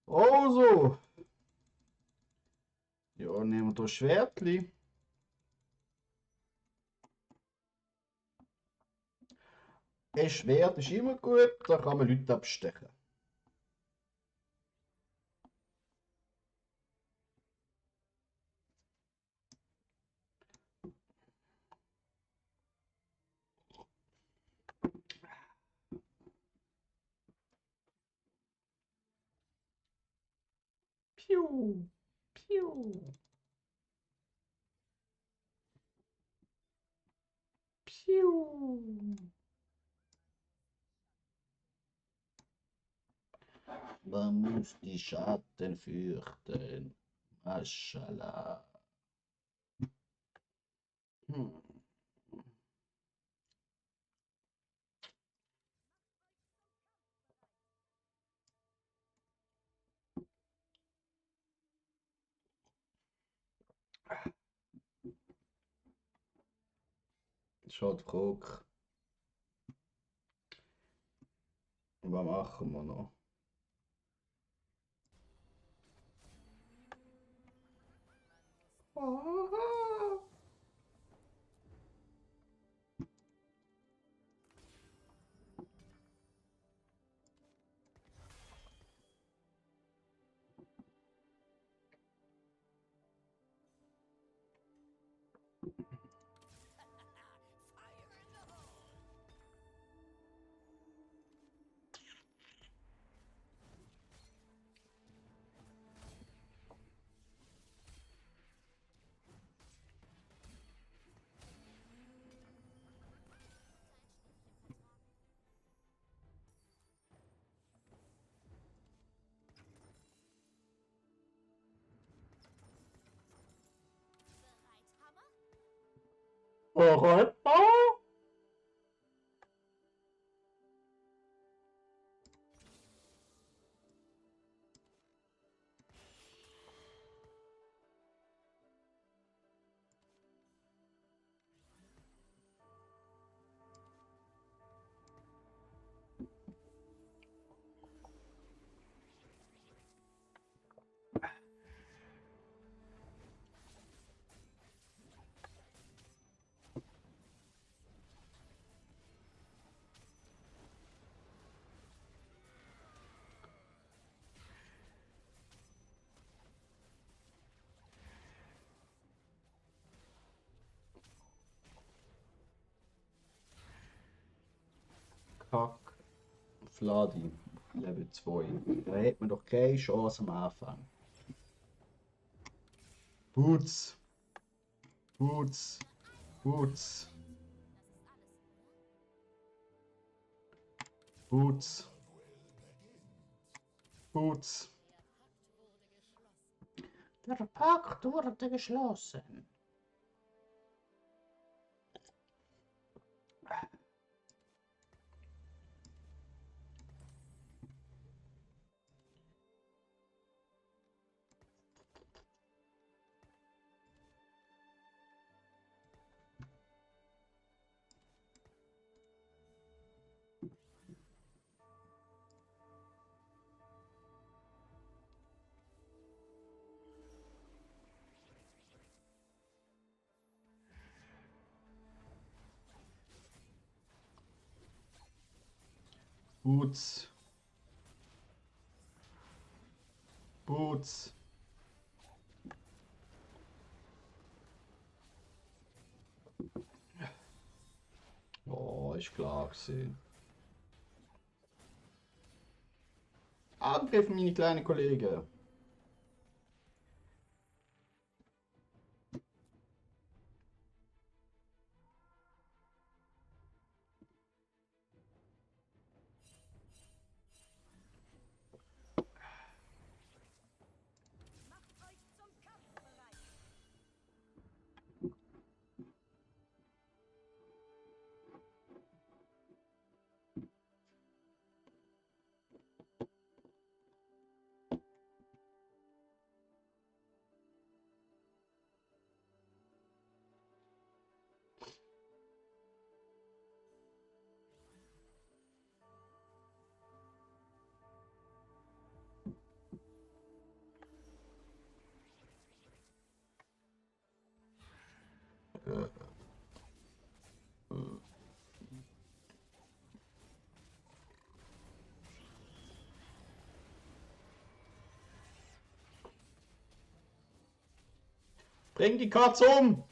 Also, ja, nehmen wir das Schwertli. Ein Schwert ist immer gut, da kann man Leute abstechen. Piu, piu, piu. Man muss die Schatten fürchten. Maschallah. Hm. Schon die Frage, was machen wir noch? Europa? Kack. Vladi, Level 2. Da hat man doch keine Chance am Anfang. Boots, Boots, Boots, Boots, Boots. Der Pakt wurde geschlossen. Boots, Boots. Oh, ist klar gewesen. Angriff, meine kleinen Kollegen. Bring die Katze um!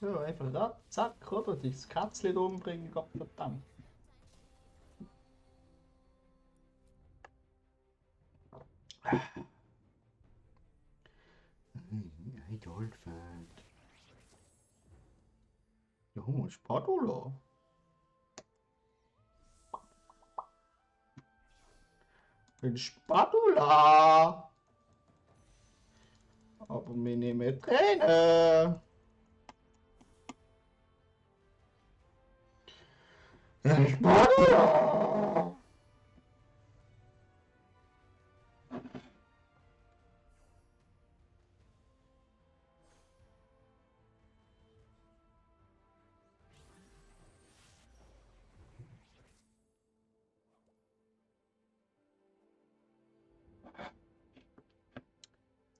Ja, einfach da, zack, oder? Das Kätzchen umbringen, Gottverdammt. Ein Goldfeld. Jo, Spadula. Ein Spadula. Aber wir nehmen Tränen. Ein Spadula.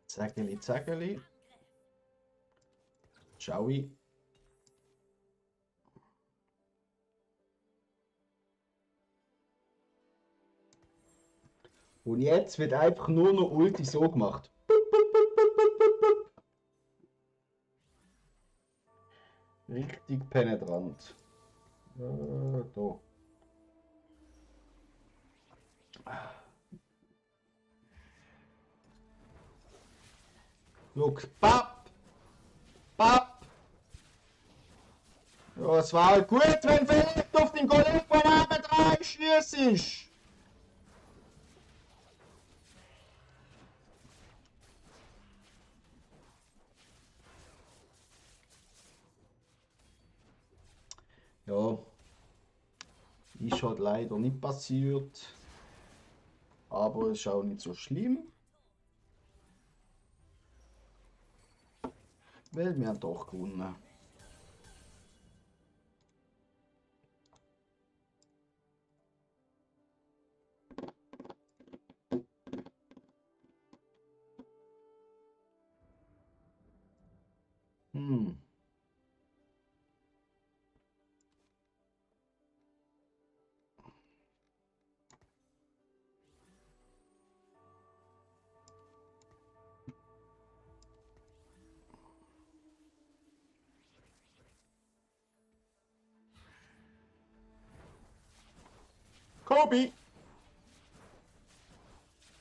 Zägeli, Zägeli. Ciao. Und jetzt wird einfach nur noch Ulti so gemacht. Richtig penetrant. Da. Look, papp! Papp! Ja, es war gut, wenn vielleicht auf den Golem von Abend reinschießt. Ja, ist halt leider nicht passiert. Aber ist auch nicht so schlimm. Weil wir haben doch gewonnen. Hm. Kobe!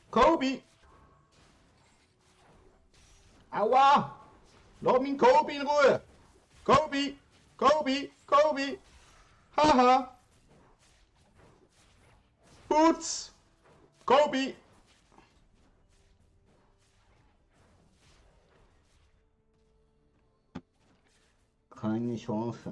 Kobe! Aua! Lass meinen Kobe in Ruhe! Kobe! Kobe! Kobe! Haha! Putz! Kobe! Keine Chance.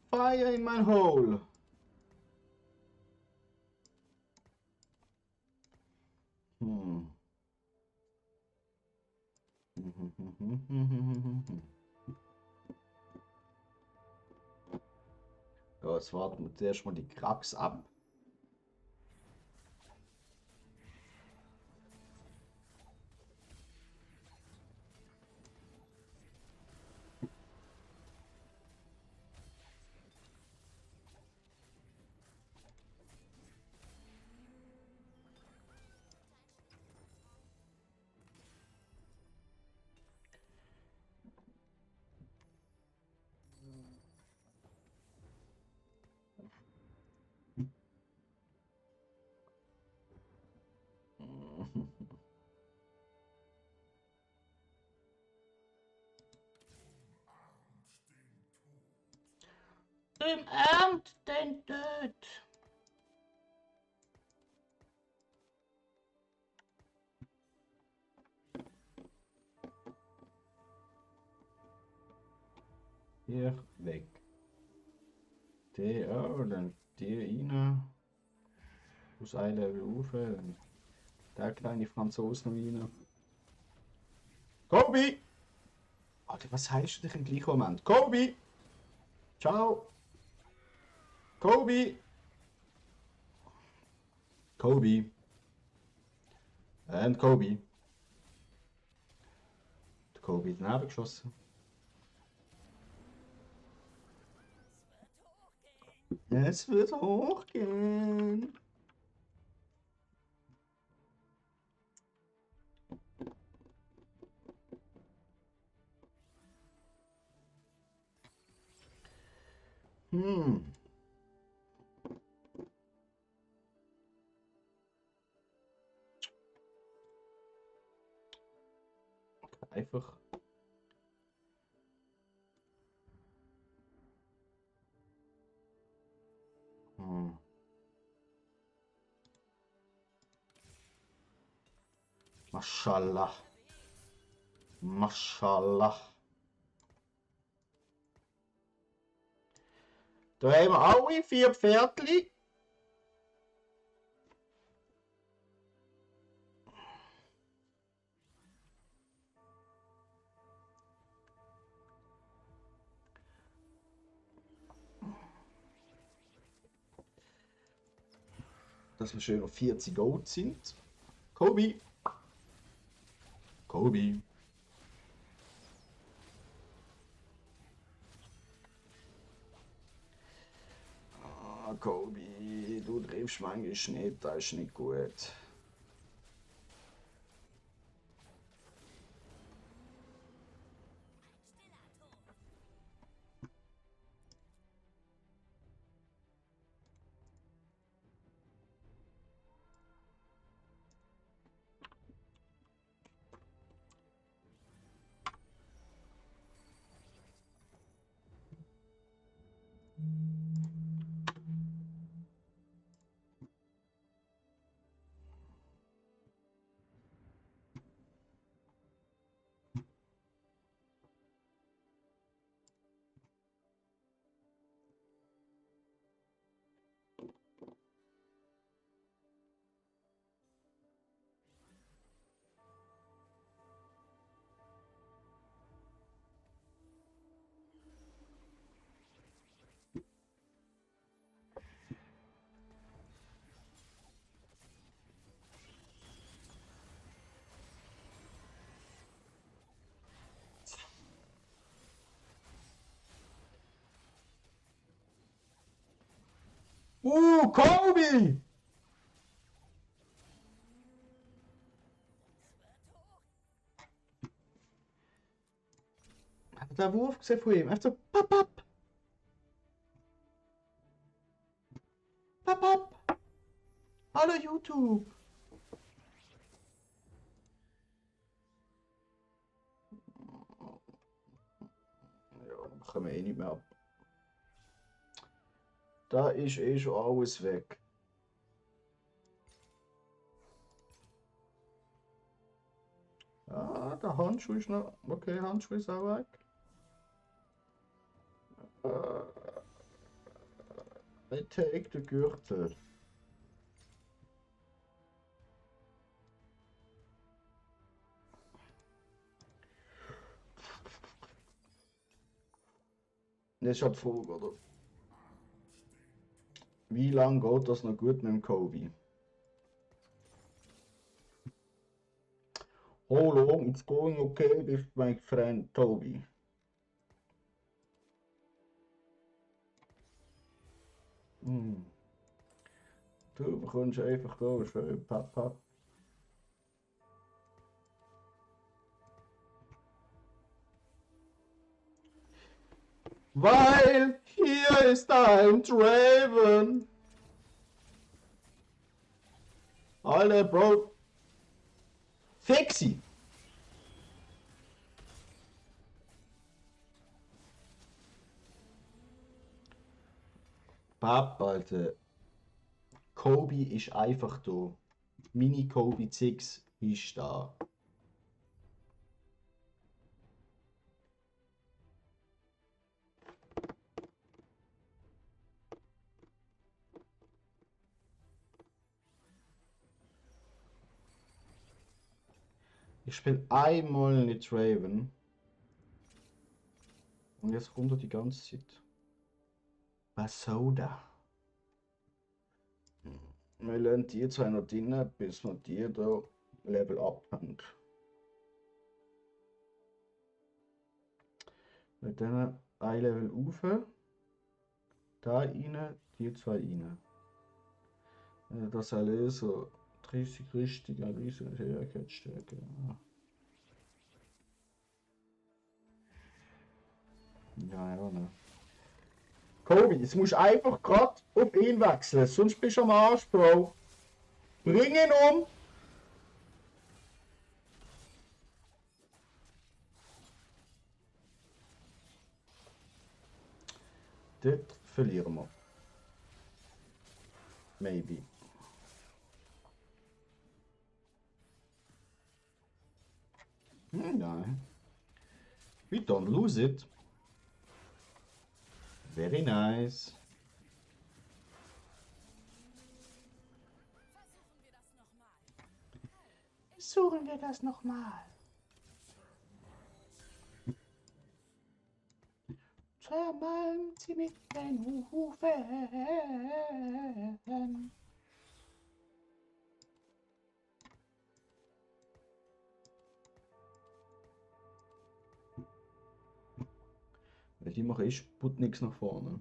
Fire in my hole! Hm. Ja, jetzt warten wir zuerst mal die Krax ab. Im Ernst den Tod. Hier weg. Der, oh, dann der rein. Aus ein Level rauf. Dann der kleine Franzose noch rein. Kobe! Alter, was heißt du dich im gleichen Moment? Kobe! Ciao! Kobe! Kobe! Und Kobe. Der Kobe hat daneben geschossen. Es wird hochgehen. Hm. Einfach. Hm. Mashallah. Mashallah. Da haben wir alle 4 Pferdchen. Dass wir schön auf 40 Gold sind. Kobe. Kobe. Ah, Kobe, du triffst manchmal nicht, das ist nicht gut. Kobe! Habt ihr den Wurf gesehen von ihm? Einfach so, papp, papp, papp, papp. Hallo YouTube! Ja, machen wir eh nicht mehr ab. Da ist eh schon alles weg. Ah, der Handschuh ist noch. Okay, Handschuh ist auch weg. Ich take den Gürtel. Das ist halt die Frage, oder? Wie lange geht das noch gut mit dem Kobe? How long it's going okay with my friend Toby? Hm. Du bekommst einfach da schön papp, papp. Weil hier ist ein Draven. Alter, Bro. Fixi. Papp, Alter. Kobe ist einfach da. Mini Kobe 6 ist da. Ich spiele einmal nicht Draven. Und jetzt kommt er die ganze Zeit. Was soll das? Wir lassen die zwei noch drinnen, bis wir die da Level abhängt. Mit denen ein Level rauf, da rein, die zwei rein. Das alles so 30 richtige riesige Fähigkeitsstärke. Ja, ja, ne. Kobi, jetzt musst du einfach gerade auf ihn wechseln, sonst bist du am Arsch, Bro. Bring ihn um! Dort verlieren wir. Maybe. Nein. We don't lose it. Very nice. Versuchen wir das nochmal. Zermalmt sie mit den Hufen. Weil die machen Sputniks nach vorne.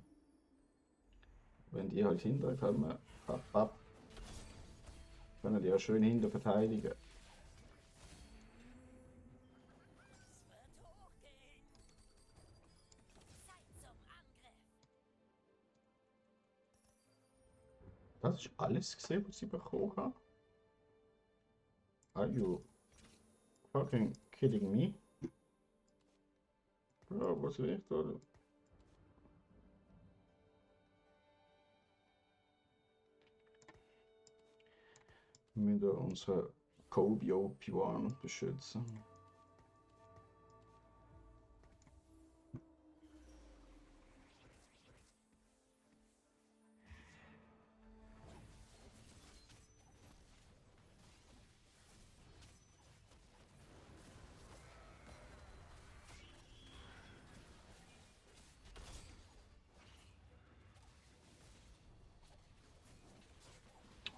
Wenn die halt hinter kommen, können die ja schön hinter verteidigen. Das ist alles gesehen, was ich bekommen habe. Are you fucking kidding me? Bro, was will ich da? Wir müssen unsere Kobe OP1 beschützen.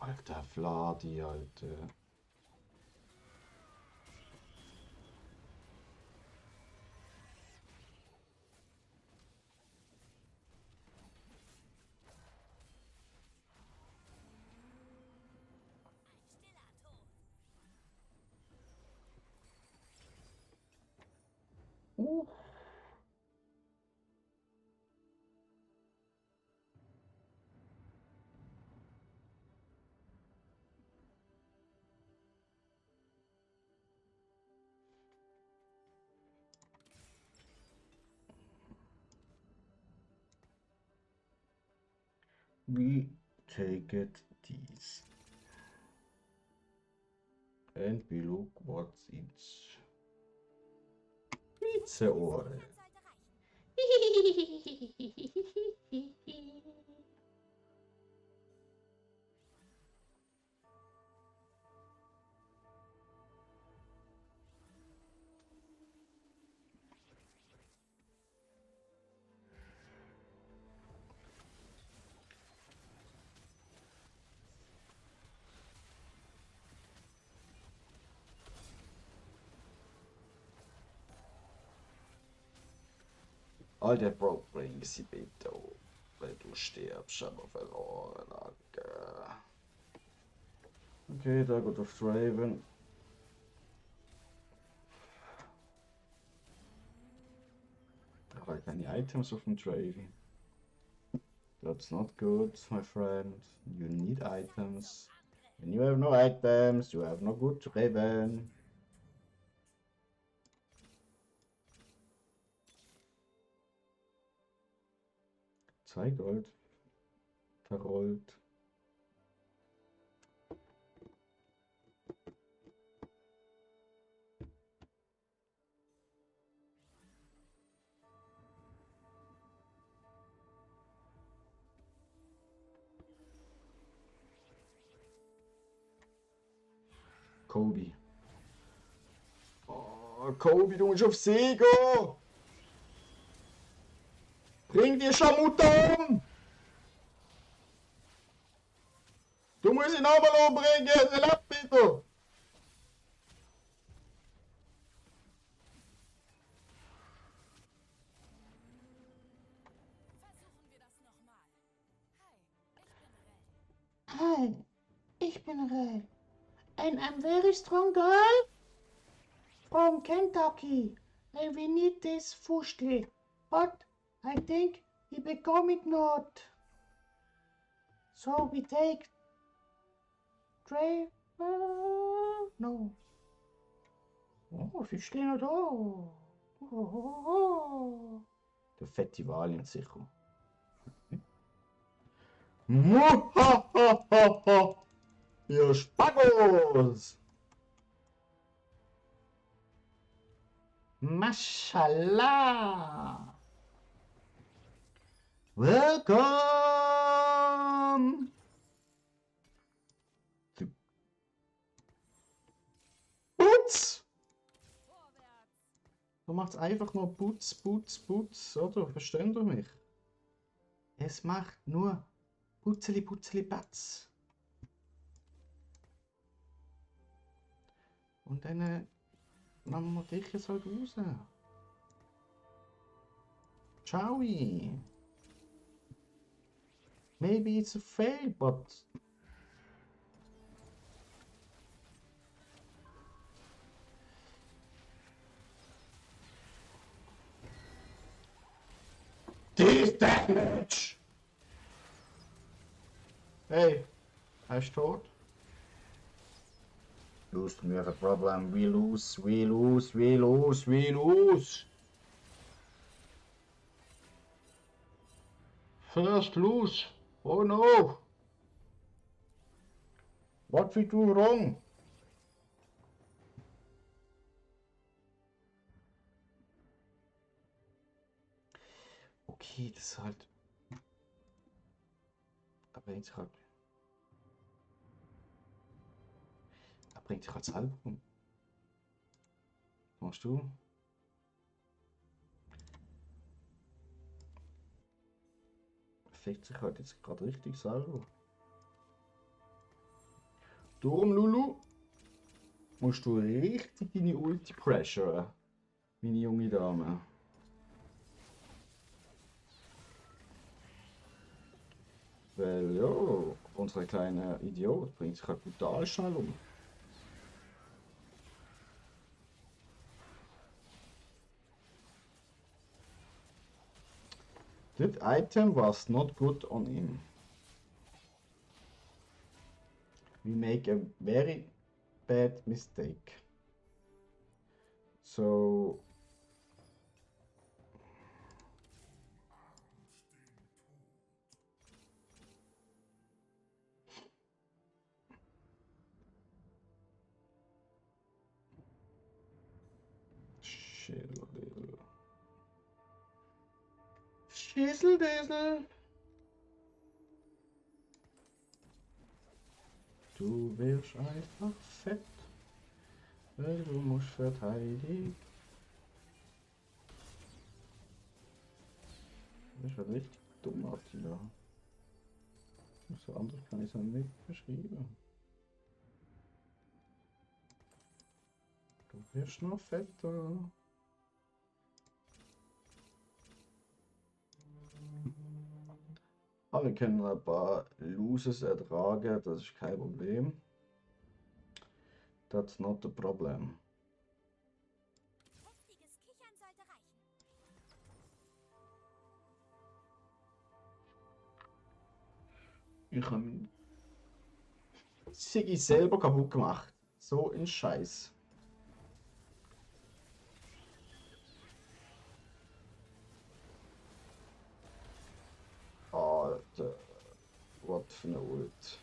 Alter Vladi, Alter. We take it these. And we look what's it's. Pizza Ohren. Alter Bro, bring sie bitte um, weil du stirbst, aber verloren, Alter. Okay, da geht auf Draven. Da war keine Items auf dem Draven. That's not good, my friend. You need items. When you have no items, you have no good Draven. Zwei Gold. Verrollt. Kobe. Oh, Kobe, du musst auf See gehen! Bring die Schamutter um! Du musst ihn nochmal umbringen, der lebt bitte! General. And I'm very strong girl from Kentucky. And we need this Fuschli. But I think he become it not. So we take Trey. No. Oh, Fischli noch da. Oh. Der Festivalien sicher. Muhahaha! Ihr Spagos! Mashallah! Welcome! Putz! Du machst einfach nur Putz, Putz, Putz, oder? Versteht ihr mich? Es macht nur Putzeli, Putzeli, Patz. Und dann lassen wir dich jetzt halt raus. Ciao. Maybe it's a fail, but... This damage! Hey, er ist tot. Houston, we have a problem. We lose, we lose, we lose, we lose. First lose. Oh no. What we do wrong? Okay, das ist halt... Er bringt sich halt... Er bringt sich halt selber um. Was machst du? Er fickt sich halt jetzt gerade richtig selber. Darum, Lulu, musst du richtig deine Ulti pressuren, meine junge Dame. Weil ja, unser kleiner Idiot bringt sich halt brutal schnell um. That item was not good on him. We make a very bad mistake. So Schießeldiesel. Du wirst einfach fett, weil du musst verteidigen. Das ist halt richtig dumm, Attila. So anders kann ich es nicht beschreiben. Du wirst noch fetter. Aber wir können ein paar Loses ertragen, das ist kein Problem. That's not a problem. Heftiges Kichern sollte reichen. Ich habe Siggi selber kaputt gemacht. So ein Scheiß. Alter, was für eine Ult.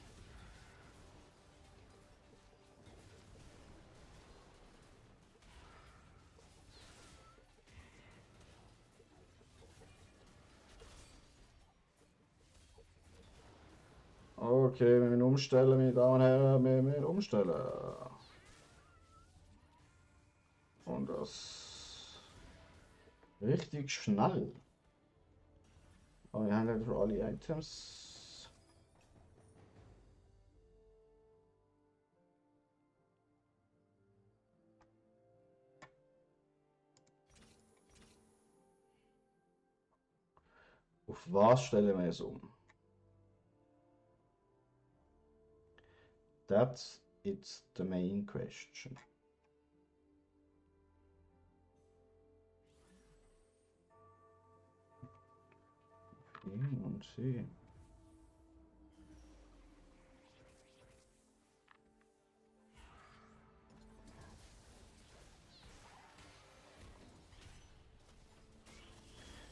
Okay, wir müssen umstellen, meine Damen und Herren, wir müssen umstellen. Und das richtig schnell. Aber wir haben ja für alle Items. Auf was stellen wir es um? That's it's the main question. Ihn und sie.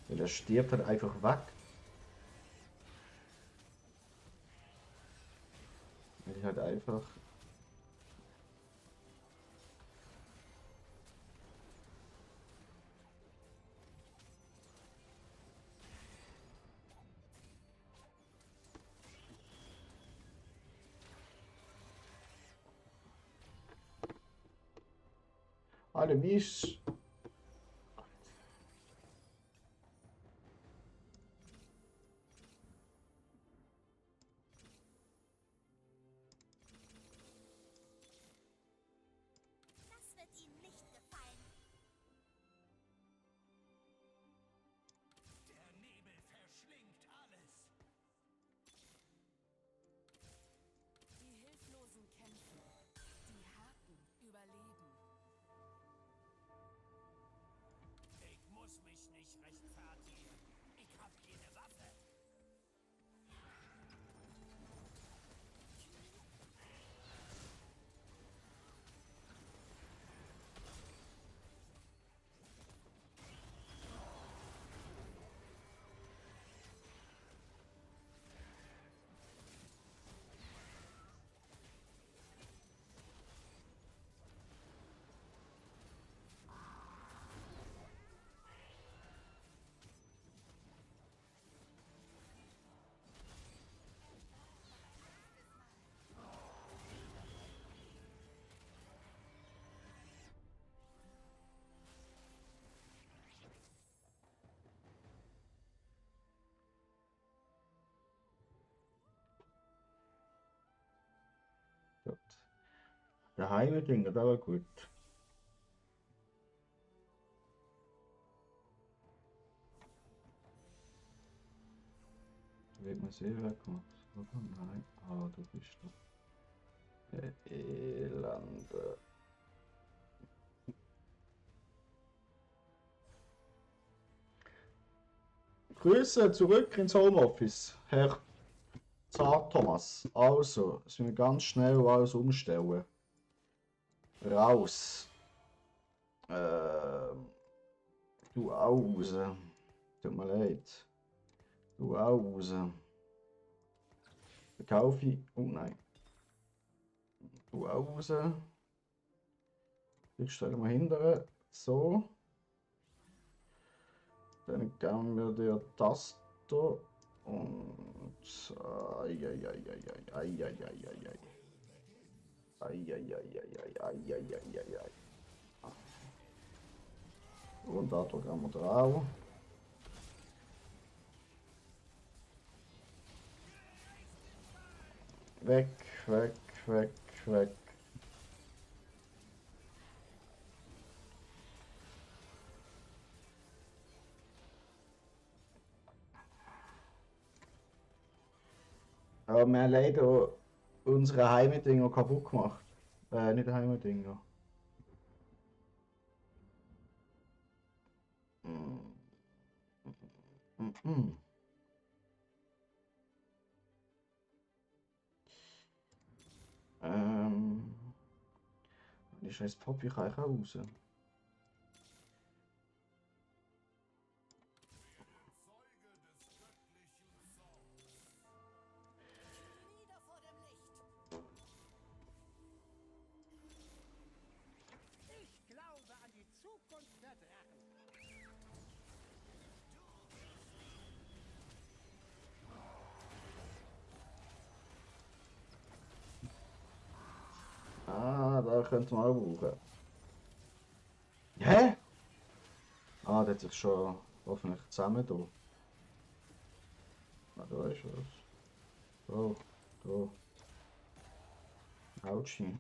Weil er stirbt halt einfach weg. Weil ich halt einfach. Alle Mist. Das wird Ihnen nicht gefallen. Der Nebel verschlingt alles. Die Hilflosen kämpfen, die Harten überleben. Ich muss mich nicht rechtfertigen. Ich hab keine Waffe. Gut. Der Heimatdinger, der war gut. Wird man sehen, wer kommt. Oder? Nein. Ah, du bist doch. Der Elende. Grüße zurück ins Homeoffice, Herr Zart Thomas. Also, müssen wir ganz schnell alles umstellen. Raus. Du auch raus. Tut mir leid. Du auch raus. Verkaufe ich. Oh nein. Du auch raus. Ich stelle mal hinterher. So. Dann geben wir dir das da. Und. Eieieiei. Eieieiei. Und da gehen wir drauf. Weg, weg, weg, weg. Aber wir haben leider unsere Heimatdinger kaputt gemacht. Nicht Heimatdinger. Mm. Die scheiß Poppy kann ich auch raus. Nieder vor dem Licht. Ich glaube an die Zukunft der Drachen. Ah, da könnte man auch brauchen. Hä? Ah, der hat sich schon hoffentlich zusammen da. Ah, da ist was. Da, da. Autschi.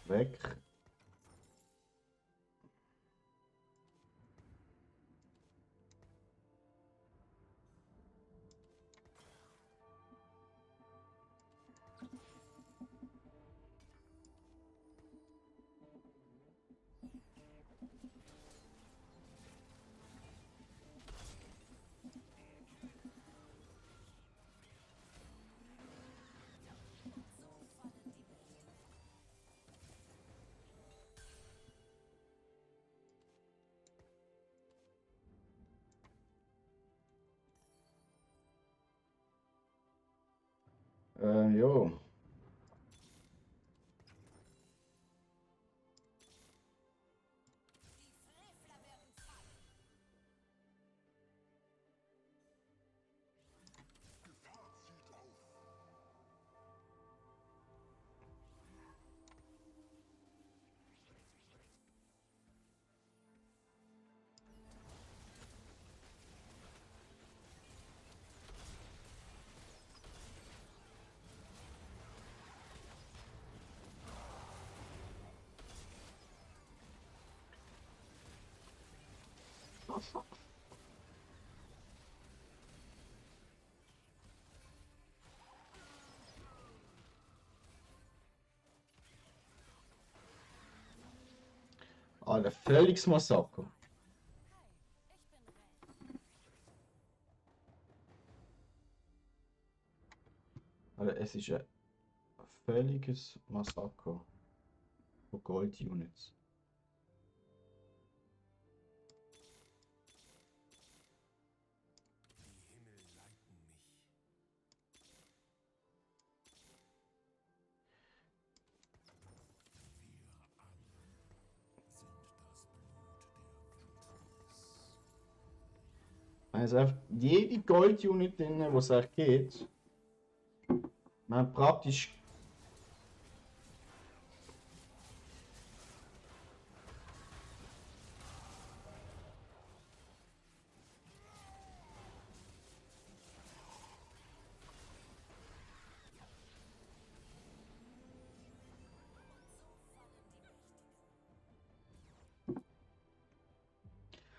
Weg. Jo. Die Frevler werden fallen. Alter, völliges Massaker. Hi, ich bin Ren. Alter, es ist ein völliges Massaker von Gold-Units. Die Himmel leiten mich. Wir alle sind das Blut der Wildnis. Also einfach jede Gold-Unit drin, die es echt geht. Man hat praktisch.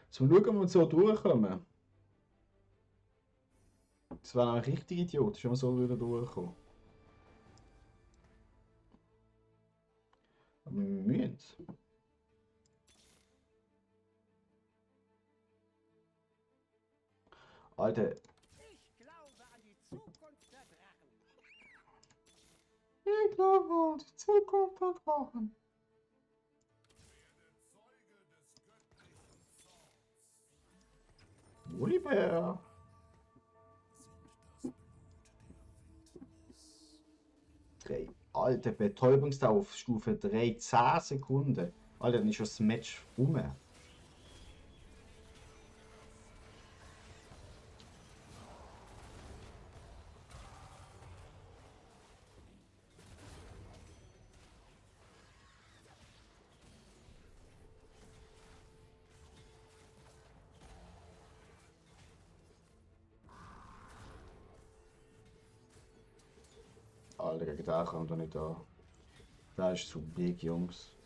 So schauen, ob wir so durchkommen. Das wäre nämlich richtig idiotisch, wenn wir so wieder durchkommen. Aber wir müssen. Alter, Ich glaube an die Zukunft der Drachen. Ich glaube an die Zukunft der Drachen. Wolibär. Drei. Alter, Betäubungsdauer auf Stufe 3, 10 Sekunden. Alter, dann ist das Match rum. Alter, gegen den kommt er nicht an. Der ist zu big, Jungs.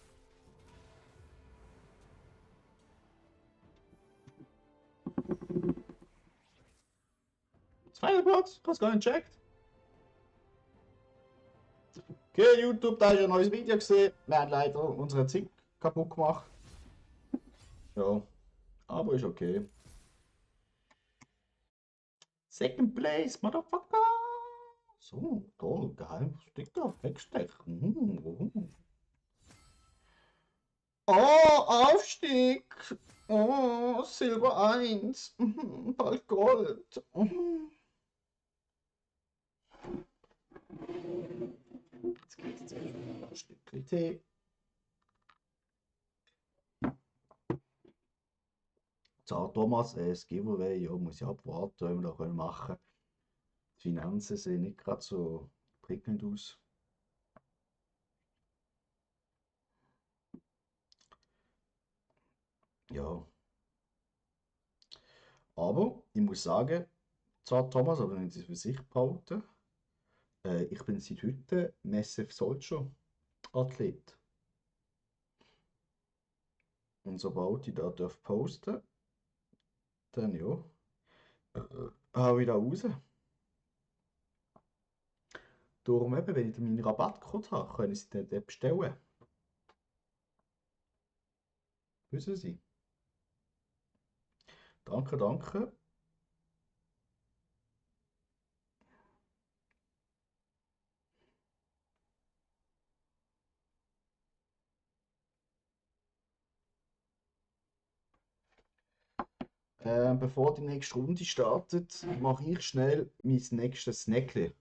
Zweiter Platz, hast gar nicht gecheckt. Okay, YouTube, da ist ein neues Video gesehen. Wir haben leider unsere Zeit kaputt gemacht. Ja, aber ist okay. Second place, Motherfucker! So, toll, geheim Sticker weggesteckt. Oh, Aufstieg! Oh, Silber 1. Bald Gold. Jetzt geht's jetzt ein Stückchen Tee. So, Thomas, das Giveaway, ja, muss ich abwarten, wenn wir da machen können. Die Finanzen sehen nicht gerade so prickelnd aus. Ja. Aber ich muss sagen, zwar Thomas, aber wenn Sie es für sich behalten, ich bin seit heute Massive Soldier Athlet. Und sobald ich da posten darf, dann ja, hau ich da raus. Darum eben, wenn ich dann meinen Rabattcode habe, können Sie den dort bestellen. Wissen Sie? Danke, danke. Bevor die nächste Runde startet, mache ich schnell mein nächstes Snackli.